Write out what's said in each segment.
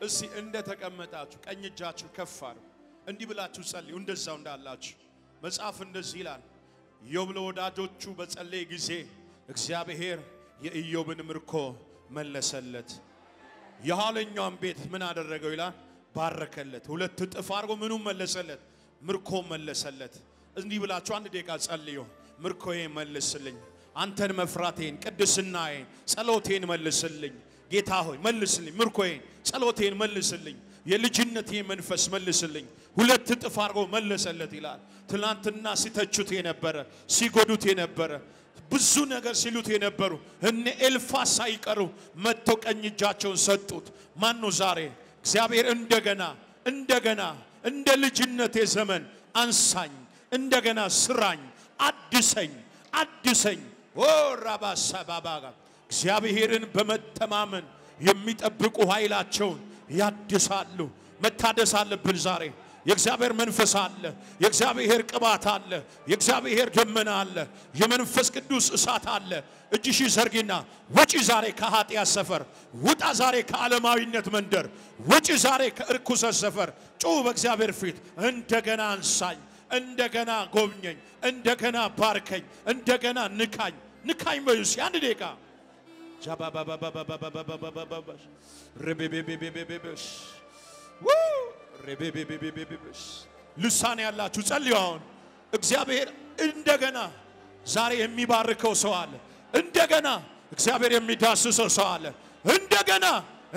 እስቲ እንደ ተቀመጣችሁ ቀኝ እጃችሁ ከፍ አድርጉ እንዲህ ብላችሁ ጸልዩ እንደዛው እንዳላችሁ መጽሐፍ እንደዚህ ይላል ኢዮብ ለወዳጆቹ በጸለየ ጊዜ እግዚአብሔር የኢዮብን ምርኮ መለሰለት የኋለኛውን ቤት ምን አደረገው ይላል ባረከለት ሁለት እጥፍ አድርጎ ምኑን መለሰለት ምርኮ መለሰለት እንዲህ ብላችሁ አንድ ደቂቃ ጸልዩ ምርኮዬ መልስልኝ አንተን መፍራቴን ቅድስናዬን ጸሎቴን መልስልኝ ጌታ ሆይ መልስልኝ ምርኮዬን ጸሎቴን መልስልኝ የልጅነቴ መንፈስ መልስልኝ ሁለት እጥፍ አድርጎ መለሰለት ይላል ትላንትና ሲተቹት የነበረ ሲጎዱት የነበረ ብዙ ነገር ሲሉት የነበሩ እነ ኤልፋዝ ሳይቀሩ መጥተው ቀኝ እጃቸውን ሰጡት ማን ነው ዛሬ እግዚአብሔር እንደገና እንደ ልጅነቴ ዘመን አንሳኝ እንደገና ስራኝ አድሰኝ ወራባሳ ባባጋ እግዚአብሔርን በመተማመን የሚጠብቁ ኃይላቸውን ያድሳሉ መታደስ አለብን ዛሬ የእግዚአብሔር መንፈስ አለ የእግዚአብሔር ቅባት አለ የእግዚአብሔር ደመና አለ የመንፈስ ቅዱስ እሳት አለ እጅሽ ዘርጊና ወጪ ዛሬ ከኃጢአት ሰፈር ውጣ ዛሬ ከዓለማዊነት መንደር ወጪ ዛሬ ከርኩሰት ሰፈር ጩ በእግዚአብሔር ፊት እንደገና አንሳኝ እንደገና ጎብኘኝ እንደገና ባርከኝ እንደገና ንካኝ በዩስ አንድ ደቂቃ ጃባባባባባባባባባባባሽ ረቤቤቤቤቤቤሽ ረቤቤቤቤቤቤሽ ልሳን ያላችሁ ጸልዩ አሁን እግዚአብሔር እንደገና ዛሬ የሚባርከው ሰው አለ እንደገና እግዚአብሔር የሚዳስሰው ሰው አለ እንደገና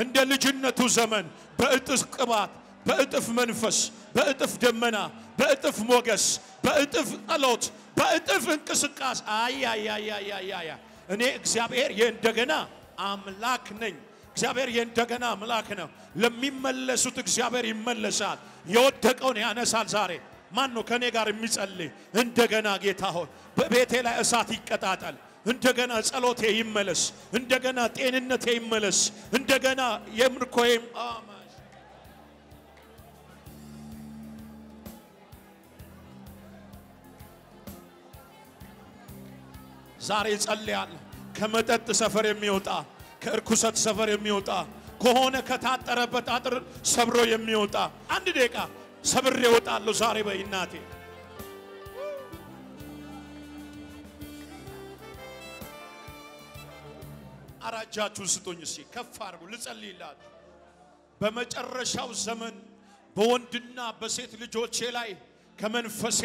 እንደ ልጅነቱ ዘመን በእጥፍ ቅባት በእጥፍ መንፈስ በእጥፍ ደመና በእጥፍ ሞገስ በእጥፍ ጸሎት በእጥፍ እንቅስቃሴ አያ እኔ እግዚአብሔር የእንደገና አምላክ ነኝ እግዚአብሔር የእንደገና አምላክ ነው ለሚመለሱት እግዚአብሔር ይመለሳል የወደቀውን ያነሳል ዛሬ ማን ነው ከኔ ጋር የሚጸልይ እንደገና ጌታ ሆይ በቤቴ ላይ እሳት ይቀጣጣል እንደገና ጸሎቴ ይመለስ እንደገና ጤንነቴ ይመለስ እንደገና የምርኮዬም አማን ዛሬ ጸልያለሁ ከመጠጥ ሰፈር የሚወጣ ከርኩሰት ሰፈር የሚወጣ ከሆነ ከታጠረበት አጥር ሰብሮ የሚወጣ አንድ ደቂቃ ሰብሬ እወጣለሁ ዛሬ በእናቴ አራጃችሁ ስጡኝ እሺ ከፍ አድርጉ ልጸልይላችሁ በመጨረሻው ዘመን በወንድና በሴት ልጆቼ ላይ ከመንፈሴ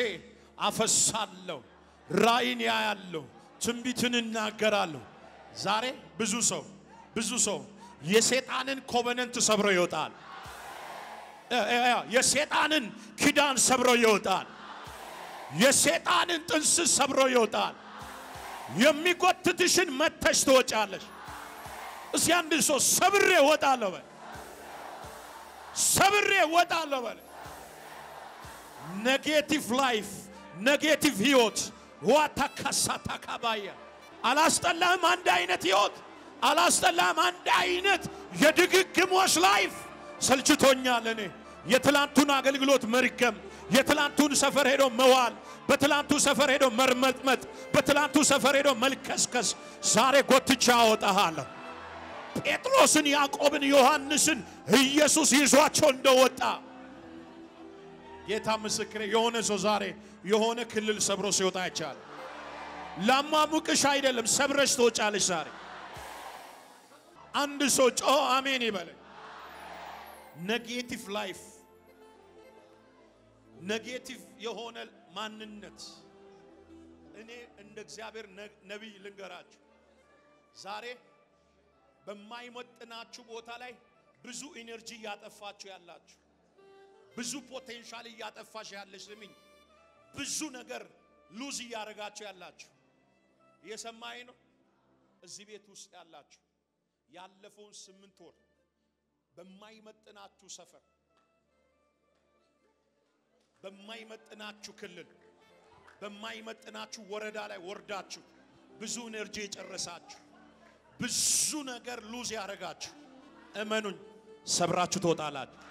አፈሳለሁ ራእይን ያያለሁ ትንቢትን እናገራለሁ ዛሬ ብዙ ሰው የሰይጣንን ኮቨነንት ሰብሮ ይወጣል የሰይጣንን ኪዳን ሰብሮ ይወጣል የሰይጣንን ጥንስ ሰብሮ ይወጣል የሚጎትትሽን መተሽ ትወጫለሽ እስኪ አንድ ሰው ሰብሬ እወጣለሁ በል ኔጌቲቭ ላይፍ ኔጌቲቭ ህይወት ዋታካሳታ ካባያ አላስጠላም አንድ አይነት ህይወት አላስጠላም አንድ አይነት የድግግሞሽ ላይፍ ሰልችቶኛል እኔ የትላንቱን አገልግሎት መርገም የትላንቱን ሰፈር ሄዶ መዋል በትላንቱ ሰፈር ሄዶ መርመጥመጥ በትላንቱ ሰፈር ሄዶ መልከስከስ ዛሬ ጎትቻ አወጣሃለሁ ጴጥሮስን ያዕቆብን ዮሐንስን ኢየሱስ ይዟቸው እንደወጣ ጌታ ምስክሬ የሆነ ሰው ዛሬ የሆነ ክልል ሰብሮ ሲወጣ ይቻላል ላማሙቅሽ አይደለም ሰብረሽ ተወጫለሽ ዛሬ አንድ ሰው ጮ አሜን ይበል ኔጌቲቭ ላይፍ ኔጌቲቭ የሆነ ማንነት እኔ እንደ እግዚአብሔር ነብይ ልንገራችሁ ዛሬ በማይመጥናችሁ ቦታ ላይ ብዙ ኢነርጂ ያጠፋችሁ ያላችሁ ብዙ ፖቴንሻል ያጠፋሽ ያለሽ ለምን ብዙ ነገር ሉዝ ያረጋችሁ ያላችሁ የሰማይ ነው እዚህ ቤት ውስጥ ያላችሁ ያለፈውን 8 ወር በማይመጥናችሁ ሰፈር በማይመጥናችሁ ክልል በማይመጥናችሁ ወረዳ ላይ ወርዳችሁ ብዙ ኢነርጂ የጨረሳችሁ ብዙ ነገር ሉዝ ያረጋችሁ እመኑኝ ሰብራችሁ ትወጣላችሁ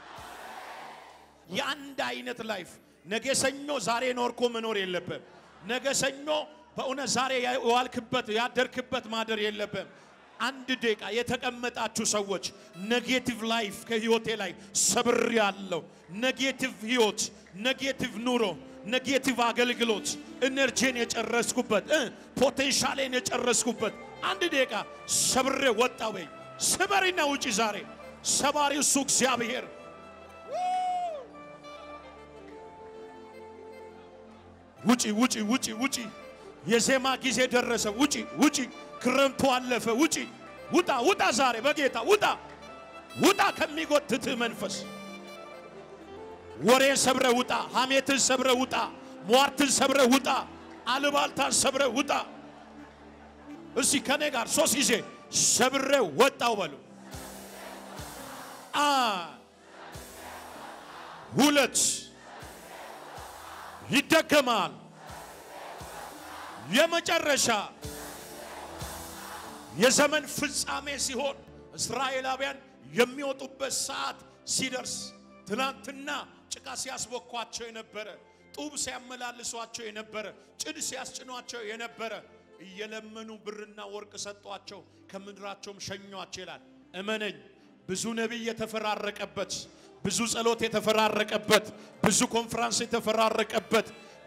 ያንድ አይነት ላይፍ ነገ ሰኞ ዛሬ ኖርኮ መኖር የለበም ነገ ሰኞ በእውነት ዛሬ ያዋልክበት ያደርክበት ማደር የለበም አንድ ደቂቃ የተቀመጣችሁ ሰዎች ኔጌቲቭ ላይፍ ከህይወቴ ላይ ሰብሬያለሁ። ኔጌቲቭ ህይወት፣ ኔጌቲቭ ኑሮ፣ ኔጌቲቭ አገልግሎት ኢነርጂን የጨረስኩበት ፖቴንሻሌን የጨረስኩበት አንድ ደቂቃ ሰብሬ ወጣው። ወይ ሰበሪና ውጪ ዛሬ ሰባሪው እሱ እግዚአብሔር ውጪ ውጪ ውጪ ውጪ የዜማ ጊዜ ደረሰ። ውጪ ውጪ ክረምቱ አለፈ። ውጪ ውጣ ውጣ ዛሬ በጌታ ውጣ ውጣ ከሚጎትት መንፈስ ወሬ ሰብረ ውጣ ሐሜትን ሰብረ ውጣ ሟርትን ሰብረ ውጣ አልባልታን ሰብረ ውጣ። እሺ ከኔ ጋር ሶስት ጊዜ ሰብረ ወጣው በሉ። ሁለት ይደገማል። የመጨረሻ የዘመን ፍጻሜ ሲሆን እስራኤላውያን የሚወጡበት ሰዓት ሲደርስ ትናንትና ጭቃ ሲያስቦኳቸው የነበረ ጡብ ሲያመላልሷቸው የነበረ ጭድ ሲያስጭኗቸው የነበረ እየለመኑ ብርና ወርቅ ሰጧቸው ከምድራቸውም ሸኟቸው ይላል። እመነኝ ብዙ ነብይ የተፈራረቀበት ብዙ ጸሎት የተፈራረቀበት ብዙ ኮንፈረንስ የተፈራረቀበት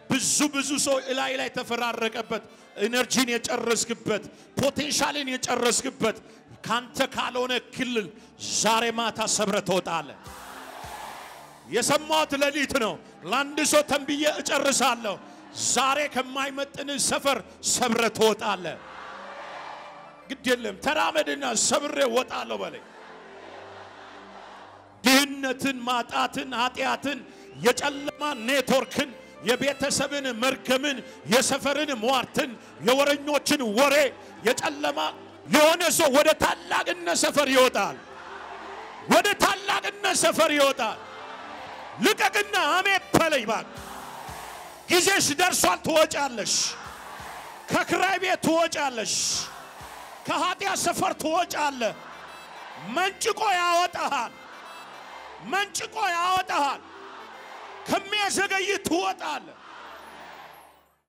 ብዙ ሰው ላይ ተፈራረቀበት ኢነርጂን የጨረስክበት ፖቴንሻልን የጨረስክበት ካንተ ካልሆነ ክልል ዛሬ ማታ ሰብረ ትወጣለህ። የሰማሁት ሌሊት ነው። ለአንድ ሰው ተንብዬ እጨርሳለሁ። ዛሬ ከማይመጥን ሰፈር ሰብረ ትወጣለህ። ግድ የለም ተራመድና ሰብሬ ወጣለሁ በለኝ። ድህነትን፣ ማጣትን፣ ኃጢአትን፣ የጨለማ ኔትወርክን፣ የቤተሰብን መርገምን፣ የሰፈርን ሟርትን፣ የወረኞችን ወሬ የጨለማ የሆነ ሰው ወደ ታላቅነት ሰፈር ይወጣል። ወደ ታላቅነት ሰፈር ይወጣል። ልቀቅና አሜን በለኝ ባክ። ጊዜሽ ደርሷል። ትወጫለሽ። ከክራይ ቤት ትወጫለሽ። ከኃጢአት ሰፈር ትወጫለህ። መንጭቆ ያወጣሃል። መንጭቆ ያወጣሃል። ከሚያዘገይ ትወጣለህ።